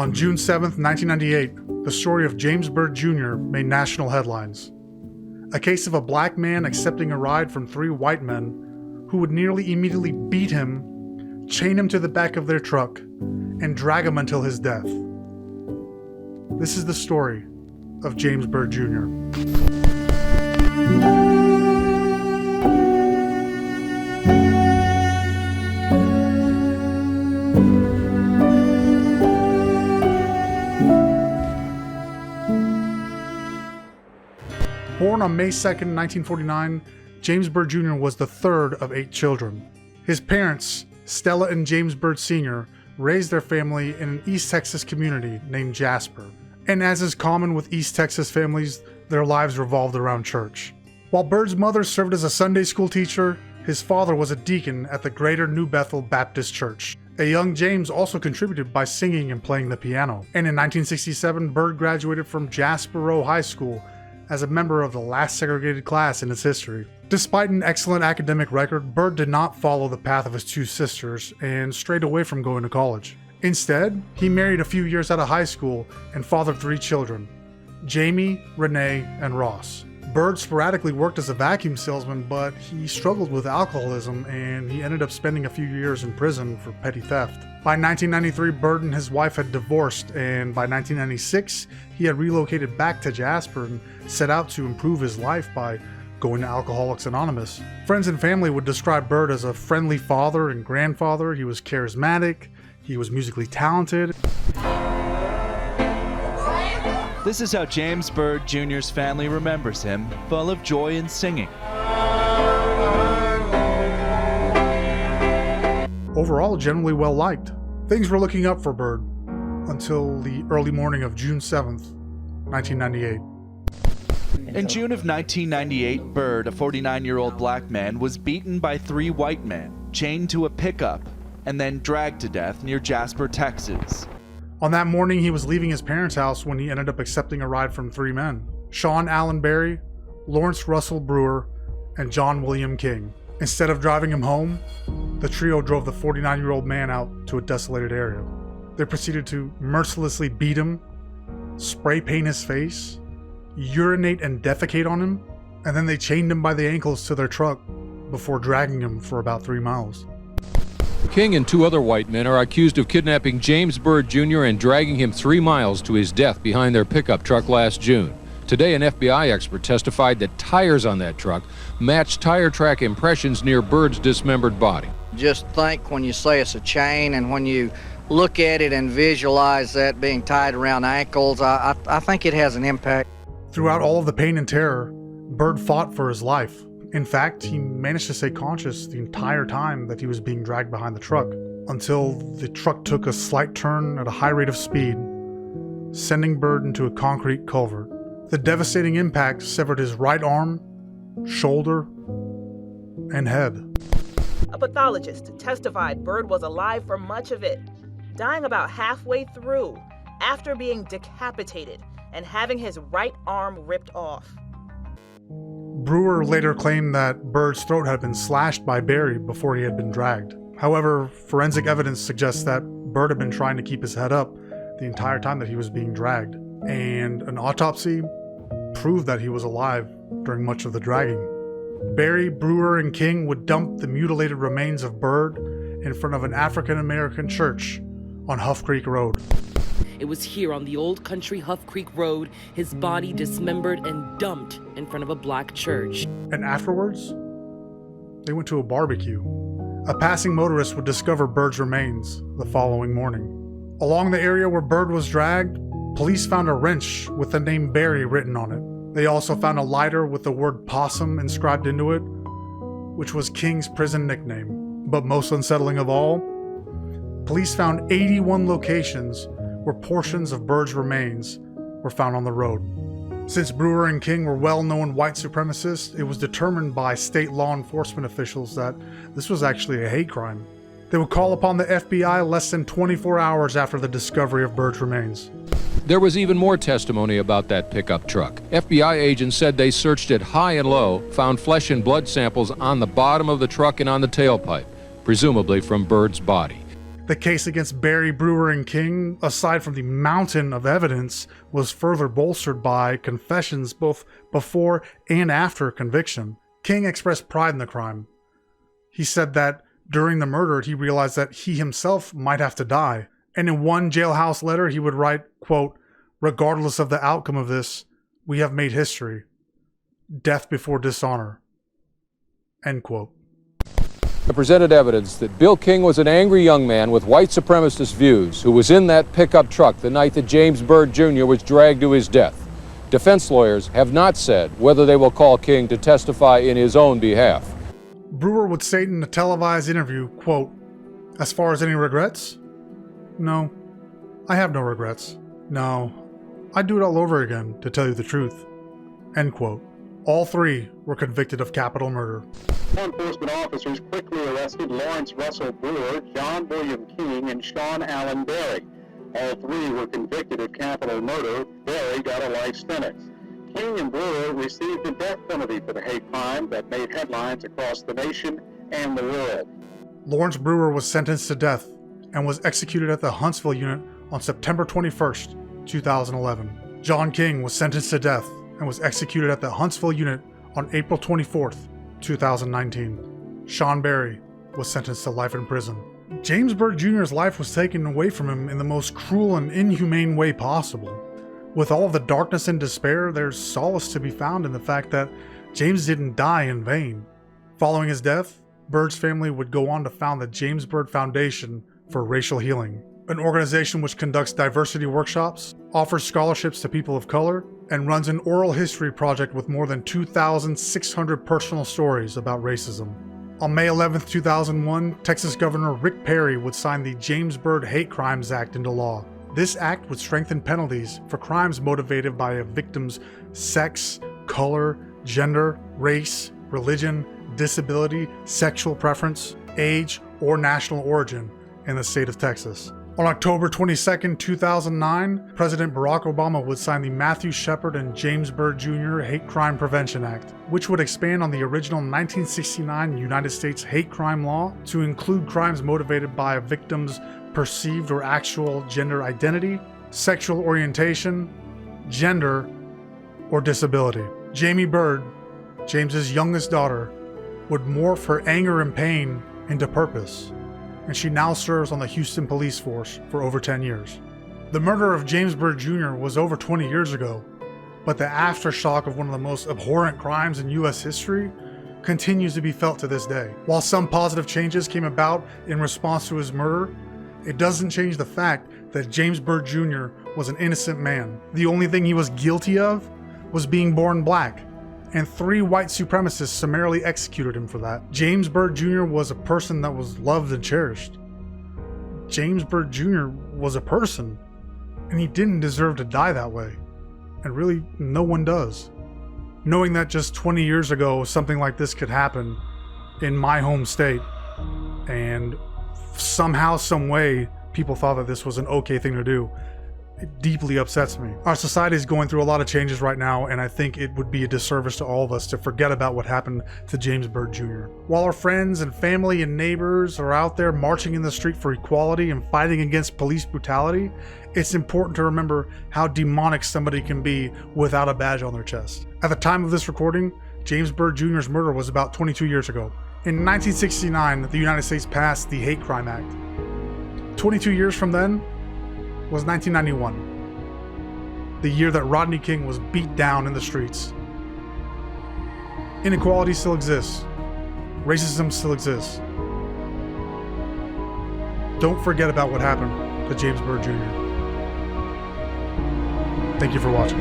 On June 7, 1998, the story of James Byrd Jr. made national headlines. A case of a black man accepting a ride from three white men who would nearly immediately beat him, chain him to the back of their truck, and drag him until his death. This is the story of James Byrd Jr. Born on May 2, 1949, James Byrd Jr. was the third of 8 children. His parents, Stella and James Byrd Sr., raised their family in an East Texas community named Jasper. And as is common with East Texas families, their lives revolved around church. While Byrd's mother served as a Sunday school teacher, his father was a deacon at the Greater New Bethel Baptist Church. A young James also contributed by singing and playing the piano. And in 1967, Byrd graduated from Jasper Row High School as a member of the last segregated class in its history. Despite an excellent academic record, Byrd did not follow the path of his 2 sisters and strayed away from going to college. Instead, he married a few years out of high school and fathered 3 children, Jamie, Renee, and Ross. Byrd sporadically worked as a vacuum salesman, but he struggled with alcoholism and he ended up spending a few years in prison for petty theft. By 1993, Byrd and his wife had divorced, and by 1996, he had relocated back to Jasper and set out to improve his life by going to Alcoholics Anonymous. Friends and family would describe Byrd as a friendly father and grandfather. He was charismatic, he was musically talented. This is how James Byrd Jr.'s family remembers him, full of joy and singing. Overall, generally well liked. Things were looking up for Byrd until the early morning of June 7th, 1998. In June of 1998, Byrd, a 49-year-old black man, was beaten by 3 white men, chained to a pickup, and then dragged to death near Jasper, Texas. On that morning, he was leaving his parents' house when he ended up accepting a ride from 3 men, Sean Allen Berry, Lawrence Russell Brewer, and John William King. Instead of driving him home, the trio drove the 49-year-old man out to a desolated area. They proceeded to mercilessly beat him, spray paint his face, urinate and defecate on him, and then they chained him by the ankles to their truck before dragging him for about 3 miles. King and 2 other white men are accused of kidnapping James Byrd Jr. and dragging him 3 miles to his death behind their pickup truck last June. Today, an FBI expert testified that tires on that truck matched tire track impressions near Byrd's dismembered body. Just think when you say it's a chain and when you look at it and visualize that being tied around ankles, I think it has an impact. Throughout all of the pain and terror, Byrd fought for his life. In fact, he managed to stay conscious the entire time that he was being dragged behind the truck, until the truck took a slight turn at a high rate of speed, sending Byrd into a concrete culvert. The devastating impact severed his right arm, shoulder, and head. A pathologist testified Byrd was alive for much of it, dying about halfway through after being decapitated and having his right arm ripped off. Brewer later claimed that Byrd's throat had been slashed by Berry before he had been dragged. However, forensic evidence suggests that Byrd had been trying to keep his head up the entire time that he was being dragged, and an autopsy proved that he was alive during much of the dragging. Berry, Brewer, and King would dump the mutilated remains of Byrd in front of an African-American church on Huff Creek Road. It was here on the old country Huff Creek Road, his body dismembered and dumped in front of a black church. And afterwards, they went to a barbecue. A passing motorist would discover Byrd's remains the following morning. Along the area where Byrd was dragged, police found a wrench with the name Berry written on it. They also found a lighter with the word possum inscribed into it, which was King's prison nickname. But most unsettling of all, police found 81 locations where portions of Byrd's remains were found on the road. Since Brewer and King were well-known white supremacists, it was determined by state law enforcement officials that this was actually a hate crime. They would call upon the FBI less than 24 hours after the discovery of Byrd's remains. There was even more testimony about that pickup truck. FBI agents said they searched it high and low, found flesh and blood samples on the bottom of the truck and on the tailpipe, presumably from Byrd's body. The case against Berry, Brewer, and King, aside from the mountain of evidence, was further bolstered by confessions both before and after conviction. King expressed pride in the crime. He said that during the murder, he realized that he himself might have to die. And in one jailhouse letter, he would write, quote, "Regardless of the outcome of this, we have made history. Death before dishonor." End quote. Presented evidence that Bill King was an angry young man with white supremacist views who was in that pickup truck the night that James Byrd Jr. was dragged to his death. Defense lawyers have not said whether they will call King to testify in his own behalf. Brewer would state in a televised interview, quote, "As far as any regrets? No, I have no regrets. No, I'd do it all over again, to tell you the truth." End quote. All three were convicted of capital murder. Law enforcement officers quickly arrested Lawrence Russell Brewer, John William King, and Sean Allen Berry. All three were convicted of capital murder. Berry got a life sentence. King and Brewer received the death penalty for the hate crime that made headlines across the nation and the world. Lawrence Brewer was sentenced to death and was executed at the Huntsville unit on September 21st, 2011. John King was sentenced to death and was executed at the Huntsville unit on April 24th, 2019. Sean Berry was sentenced to life in prison. James Byrd Jr.'s life was taken away from him in the most cruel and inhumane way possible. With all of the darkness and despair, there's solace to be found in the fact that James didn't die in vain. Following his death, Byrd's family would go on to found the James Byrd Foundation for Racial Healing, an organization which conducts diversity workshops, offers scholarships to people of color, and runs an oral history project with more than 2,600 personal stories about racism. On May 11, 2001, Texas Governor Rick Perry would sign the James Byrd Hate Crimes Act into law. This act would strengthen penalties for crimes motivated by a victim's sex, color, gender, race, religion, disability, sexual preference, age, or national origin in the state of Texas. On October 22, 2009, President Barack Obama would sign the Matthew Shepard and James Byrd Jr. Hate Crime Prevention Act, which would expand on the original 1969 United States hate crime law to include crimes motivated by a victim's perceived or actual gender identity, sexual orientation, gender, or disability. Jamie Byrd, James's youngest daughter, would morph her anger and pain into purpose, and she now serves on the Houston Police Force for over 10 years. The murder of James Byrd Jr. was over 20 years ago, but the aftershock of one of the most abhorrent crimes in U.S. history continues to be felt to this day. While some positive changes came about in response to his murder, it doesn't change the fact that James Byrd Jr. was an innocent man. The only thing he was guilty of was being born black, and 3 white supremacists summarily executed him for that. James Byrd Jr. was a person that was loved and cherished. James Byrd Jr. was a person, and he didn't deserve to die that way. And really, no one does. Knowing that just 20 years ago, something like this could happen in my home state, and somehow, some way, people thought that this was an okay thing to do, it deeply upsets me. Our society is going through a lot of changes right now, and I think it would be a disservice to all of us to forget about what happened to James Byrd Jr. While our friends and family and neighbors are out there marching in the street for equality and fighting against police brutality, it's important to remember how demonic somebody can be without a badge on their chest. At the time of this recording, James Byrd Jr.'s murder was about 22 years ago. In 1969, the United States passed the Hate Crime Act. 22 years from then was 1991, the year that Rodney King was beat down in the streets. Inequality still exists. Racism still exists. Don't forget about what happened to James Byrd Jr. Thank you for watching.